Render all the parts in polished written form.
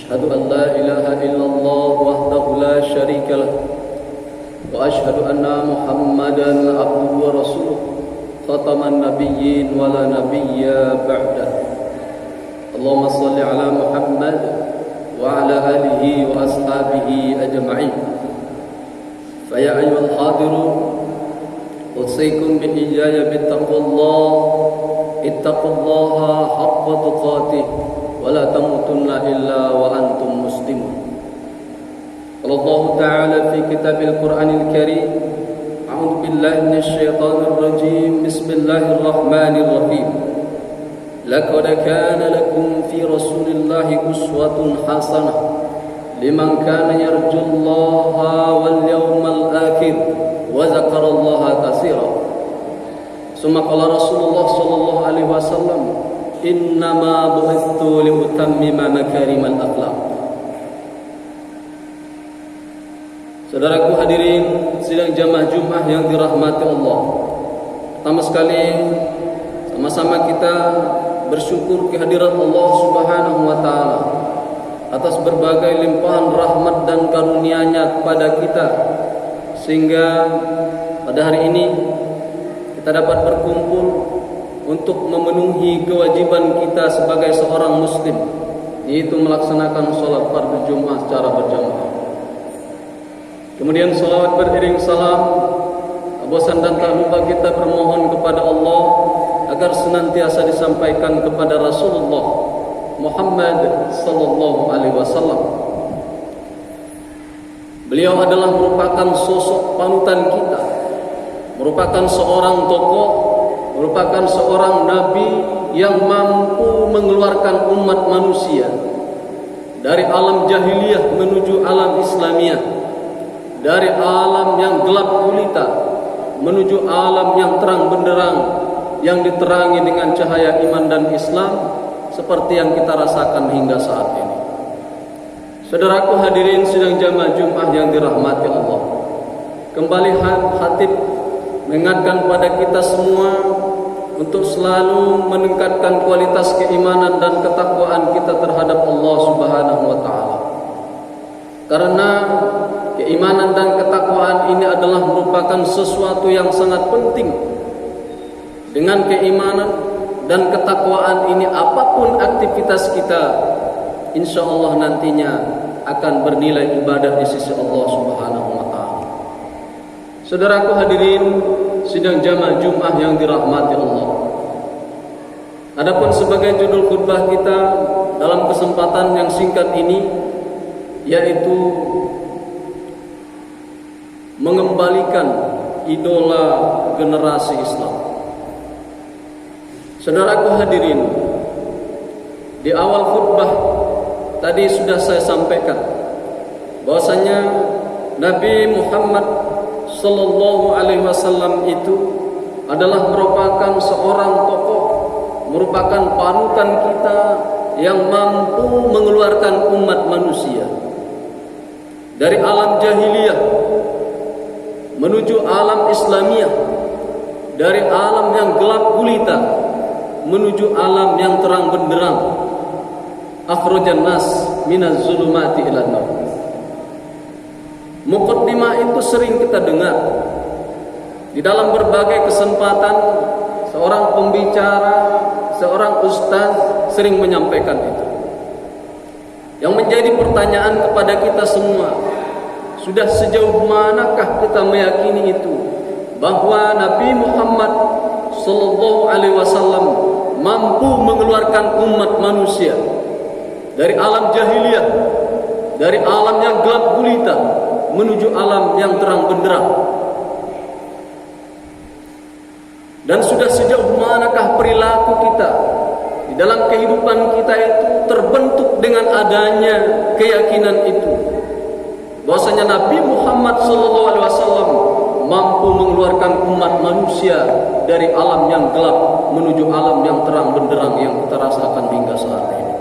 أشهد أن لا إله إلا الله وحده لا شريك له وأشهد أن محمدا عبده ورسوله خاتم النبيين ولا نبي بعده اللهم صل على محمد وعلى آله وأصحابه أجمعين فيا أيها الحاضرون أوصيكم بإياي بتقوى الله اتقوا الله حق تقاته ولا تموتن إلا وأنتم مسلمون قال الله تعالى في كتاب القرآن الكريم أعوذ بالله من الشيطان الرجيم بسم الله الرحمن الرحيم لقد كان لكم في رسول الله أسوة حسنة لمن كان يرجو الله واليوم الآخر وذكر الله كثيرا ثم قال رسول الله صلى الله عليه وسلم إنما بعثت لأتمم مكارم الأخلاق. Saudaraku hadirin sidang jamaah Jumat yang dirahmati Allah. Pertama sekali sama-sama kita bersyukur kehadiran Allah Subhanahu wa taala atas berbagai limpahan rahmat dan karunia-Nya kepada kita sehingga pada hari ini kita dapat berkumpul untuk memenuhi kewajiban kita sebagai seorang muslim, yaitu melaksanakan sholat fardu Jumat secara berjamaah. Kemudian salawat beriring salam, bosan dan tak lupa kita bermohon kepada Allah agar senantiasa disampaikan kepada Rasulullah Muhammad sallallahu alaihi wasallam. Beliau adalah merupakan sosok panutan kita, merupakan seorang tokoh, merupakan seorang nabi yang mampu mengeluarkan umat manusia dari alam jahiliyah menuju alam Islamiyah, dari alam yang gelap gulita menuju alam yang terang benderang yang diterangi dengan cahaya iman dan Islam seperti yang kita rasakan hingga saat ini. Saudaraku hadirin sidang jamaah Jumat yang dirahmati Allah, kembali Khatib mengingatkan pada kita semua untuk selalu meningkatkan kualitas keimanan dan ketakwaan kita terhadap Allah Subhanahu wa taala. Karena keimanan dan ketakwaan ini adalah merupakan sesuatu yang sangat penting. Dengan keimanan dan ketakwaan ini apapun aktivitas kita, insya Allah nantinya akan bernilai ibadah di sisi Allah Subhanahu wa taala. Saudaraku hadirin sidang jamaah Jumat yang dirahmati Allah. Adapun sebagai judul khutbah kita dalam kesempatan yang singkat ini, yaitu mengembalikan idola generasi Islam. Saudaraku hadirin, di awal khutbah tadi sudah saya sampaikan bahwasanya Nabi Muhammad sallallahu alaihi wasallam itu adalah merupakan seorang tokoh, merupakan panutan kita yang mampu mengeluarkan umat manusia dari alam jahiliyah menuju alam Islamiyah, dari alam yang gelap gulita menuju alam yang terang benderang. Akhrajan nas minaz zulumati ilan nur. Muqaddimah itu sering kita dengar di dalam berbagai kesempatan. Seorang pembicara, seorang ustaz sering menyampaikan itu. Yang menjadi pertanyaan kepada kita semua, sudah sejauh manakah kita meyakini itu, bahwa Nabi Muhammad sallallahu alaihi wasallam mampu mengeluarkan umat manusia dari alam jahiliyah, dari alam yang gelap gulita menuju alam yang terang benderang. Dan sudah sejauh manakah perilaku kita di dalam kehidupan kita itu terbentuk dengan adanya keyakinan itu, bahwasanya Nabi Muhammad SAW mampu mengeluarkan umat manusia dari alam yang gelap menuju alam yang terang benderang yang kita rasakan hingga saat ini.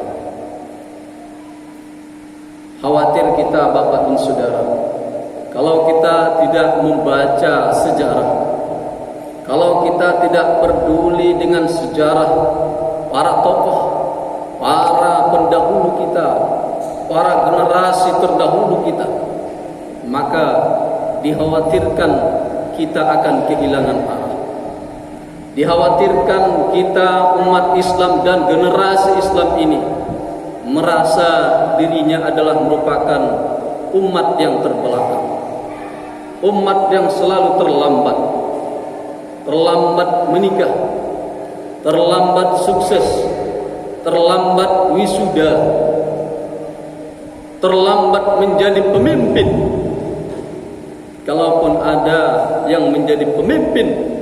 Khawatir kita Bapak dan Saudara, kalau kita tidak membaca sejarah, kalau kita tidak peduli dengan sejarah para tokoh, para pendahulu kita, para generasi terdahulu kita, maka dikhawatirkan kita akan kehilangan arah. Dikhawatirkan kita umat Islam dan generasi Islam ini merasa dirinya adalah merupakan umat yang terbelakang, umat yang selalu terlambat menikah, terlambat sukses, terlambat wisuda, terlambat menjadi pemimpin. Kalaupun ada yang menjadi pemimpin,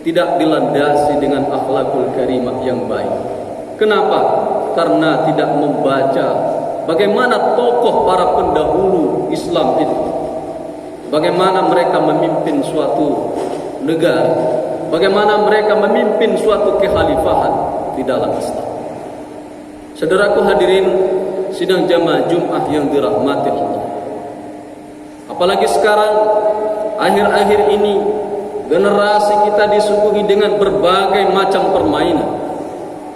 tidak dilandasi dengan akhlakul karimah yang baik. Kenapa? Karena tidak membaca bagaimana tokoh para pendahulu Islam itu, bagaimana mereka memimpin suatu negara, bagaimana mereka memimpin suatu kekhalifahan di dalam Islam. Saudaraku hadirin sidang jamaah Jumat yang dirahmati Allah. Apalagi sekarang akhir-akhir ini generasi kita disuguhi dengan berbagai macam permainan,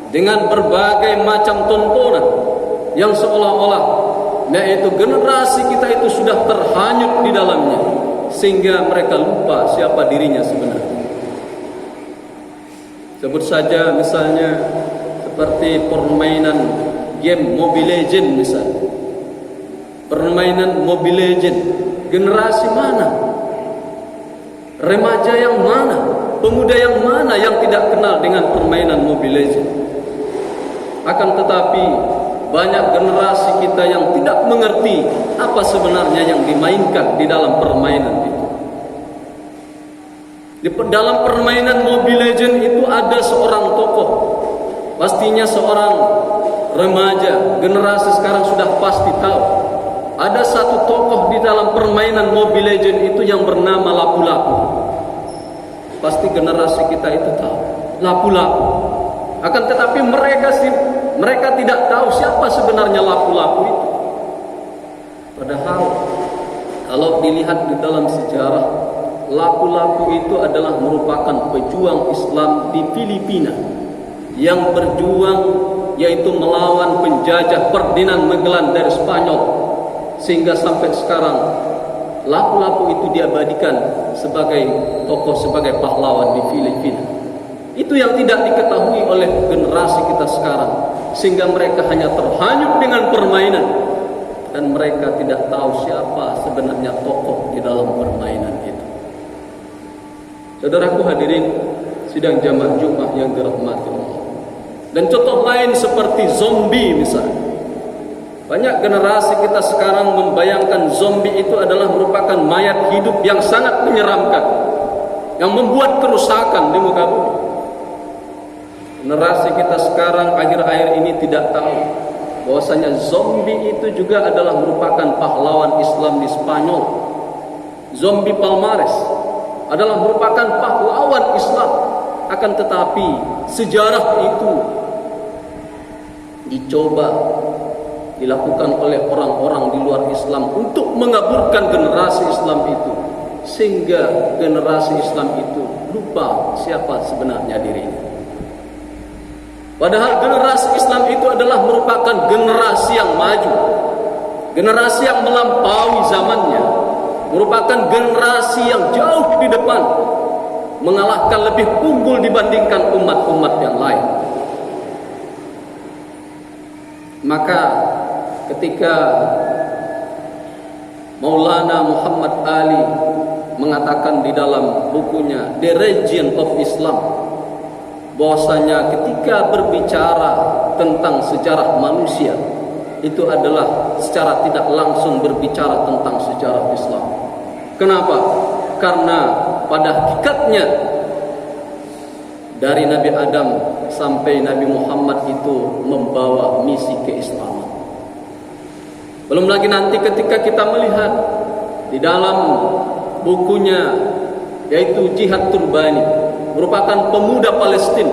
dengan berbagai macam tontonan yang seolah-olah yaitu generasi kita itu sudah terhanyut di dalamnya, sehingga mereka lupa siapa dirinya sebenarnya. Sebut saja misalnya seperti permainan game Mobile Legends misalnya. Permainan Mobile Legends, generasi mana? Remaja yang mana? Pemuda yang mana yang tidak kenal dengan permainan Mobile Legends? Akan tetapi banyak generasi kita yang tidak mengerti apa sebenarnya yang dimainkan di dalam permainan itu. Di dalam permainan Mobile Legends itu ada seorang tokoh, pastinya seorang remaja, generasi sekarang sudah pasti tahu. Ada satu tokoh di dalam permainan Mobile Legends itu yang bernama Lapu-Lapu. Pasti generasi kita itu tahu Lapu-Lapu. Akan tetapi mereka tidak tahu siapa sebenarnya Lapu-Lapu itu. Padahal kalau dilihat di dalam sejarah, Lapu-Lapu itu adalah merupakan pejuang Islam di Filipina yang berjuang yaitu melawan penjajah Ferdinand Magellan dari Spanyol, sehingga sampai sekarang Lapu-Lapu itu diabadikan sebagai tokoh, sebagai pahlawan di Filipina. Itu yang tidak diketahui oleh generasi kita sekarang, sehingga mereka hanya terhanyut dengan permainan dan mereka tidak tahu siapa sebenarnya tokoh di dalam permainan itu. Saudaraku hadirin sidang jamaah Jumat yang dirahmati Allah. Dan contoh lain seperti zombie misalnya. Banyak generasi kita sekarang membayangkan zombie itu adalah merupakan mayat hidup yang sangat menyeramkan, yang membuat kerusakan di muka bumi. Generasi kita sekarang akhir-akhir ini tidak tahu bahwasanya zombie itu juga adalah merupakan pahlawan Islam di Spanyol. Zombie Palmares adalah merupakan pahlawan Islam. Akan tetapi sejarah itu dicoba dilakukan oleh orang-orang di luar Islam untuk mengaburkan generasi Islam itu, sehingga generasi Islam itu lupa siapa sebenarnya dirinya. Padahal generasi Islam itu adalah merupakan generasi yang maju, generasi yang melampaui zamannya, merupakan generasi yang jauh di depan, mengalahkan, lebih unggul dibandingkan umat-umat yang lain. Maka ketika Maulana Muhammad Ali mengatakan di dalam bukunya The Region of Islam, bahwasanya ketika berbicara tentang sejarah manusia, itu adalah secara tidak langsung berbicara tentang sejarah Islam. Kenapa? Karena pada hakikatnya dari Nabi Adam sampai Nabi Muhammad itu membawa misi keislaman. Belum lagi nanti ketika kita melihat di dalam bukunya yaitu Jihad Turbani, merupakan pemuda Palestina,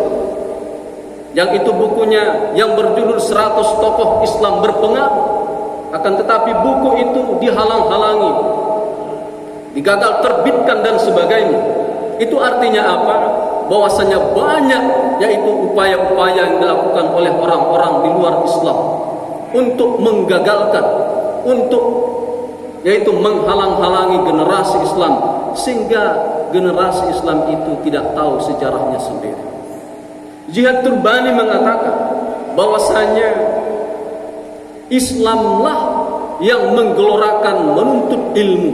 yang itu bukunya yang berjudul 100 tokoh Islam berpengaruh. Akan tetapi buku itu dihalang-halangi, digagal terbitkan dan sebagainya. Itu artinya apa? Bahwasanya banyak yaitu upaya-upaya yang dilakukan oleh orang-orang di luar Islam untuk menggagalkan, untuk yaitu menghalang-halangi generasi Islam, sehingga generasi Islam itu tidak tahu sejarahnya sendiri. Jihad Turbani mengatakan bahwasanya Islamlah yang menggelorakan menuntut ilmu,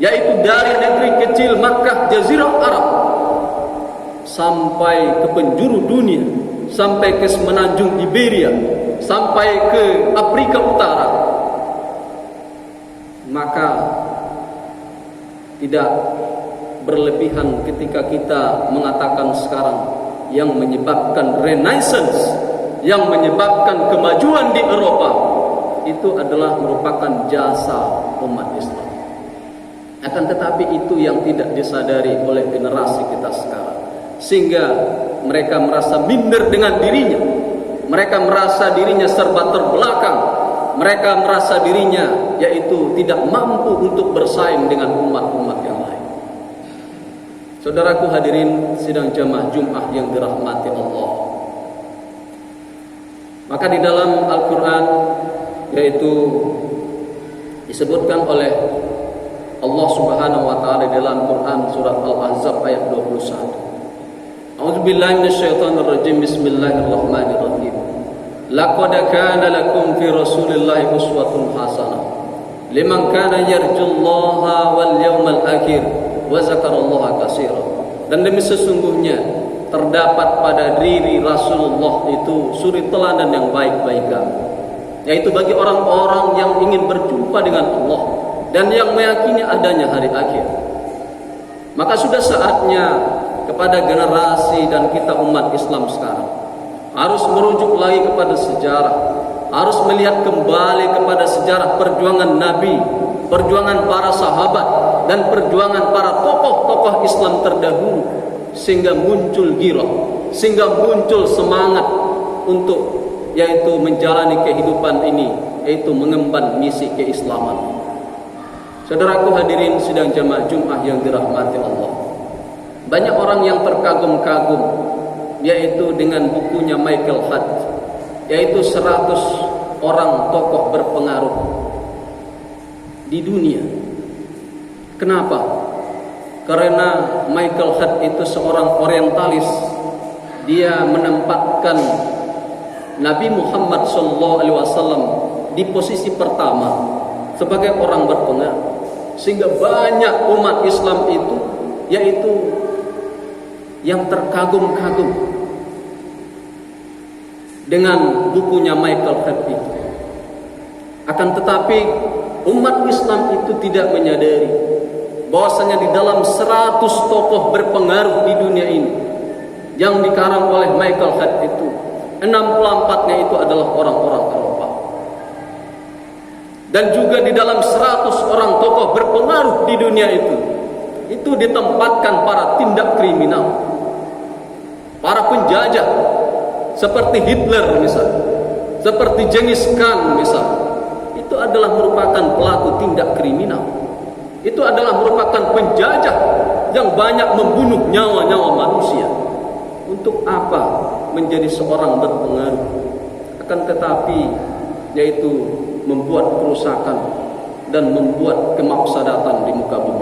yaitu dari negeri kecil Makkah Jazirah Arab sampai ke penjuru dunia, sampai ke semenanjung Iberia, sampai ke Afrika Utara. Maka tidak berlebihan ketika kita mengatakan sekarang yang menyebabkan renaissance, yang menyebabkan kemajuan di Eropa, itu adalah merupakan jasa umat Islam. Akan tetapi itu yang tidak disadari oleh generasi kita sekarang, sehingga mereka merasa minder dengan dirinya, mereka merasa dirinya serba terbelakang, mereka merasa dirinya yaitu tidak mampu untuk bersaing dengan umat-umat yang lain. Saudaraku hadirin sidang jamaah Jumat yang dirahmati Allah, maka di dalam Al-Quran yaitu disebutkan oleh Allah Subhanahu wa taala dalam Quran surat Al-Ahzab ayat 21. A'udzubillahi minasyaitonir rajim. Bismillahirrahmanirrahim. Laqad kana lakum fi Rasulillahi uswatun hasanah liman kana yarjullaha wal yawmal akhir wa zakarallaha katsiran. Dan demi sesungguhnya terdapat pada diri Rasulullah itu suri teladan yang baik-baik, yaitu bagi orang-orang yang ingin berjumpa dengan Allah dan yang meyakini adanya hari akhir. Maka sudah saatnya kepada generasi dan kita umat Islam sekarang harus merujuk lagi kepada sejarah, harus melihat kembali kepada sejarah perjuangan Nabi, perjuangan para sahabat, dan perjuangan para tokoh-tokoh Islam terdahulu, sehingga muncul girah, sehingga muncul semangat untuk yaitu menjalani kehidupan ini, yaitu mengemban misi keislaman. Saudaraku hadirin sidang jamaah Jumat yang dirahmati Allah, banyak orang yang terkagum-kagum yaitu dengan bukunya Michael Hart, yaitu 100 orang tokoh berpengaruh di dunia. Kenapa? Karena Michael Hart itu seorang orientalis. Dia menempatkan Nabi Muhammad SAW di posisi pertama sebagai orang berpengaruh, sehingga banyak umat Islam itu yaitu yang terkagum-kagum dengan bukunya Michael Hart itu. Akan tetapi umat Islam itu tidak menyadari bahwasanya di dalam 100 tokoh berpengaruh di dunia ini yang dikarang oleh Michael Hart itu, 64-nya itu adalah orang-orang Eropa. Dan juga di dalam 100 orang tokoh berpengaruh di dunia itu ditempatkan para tindak kriminal, para penjajah seperti Hitler misalnya, seperti Genghis Khan misalnya. Itu adalah merupakan pelaku tindak kriminal. Itu adalah merupakan penjajah yang banyak membunuh nyawa-nyawa manusia. Untuk apa menjadi seorang berpengaruh? Akan tetapi yaitu membuat kerusakan dan membuat kemafsadatan di muka bumi.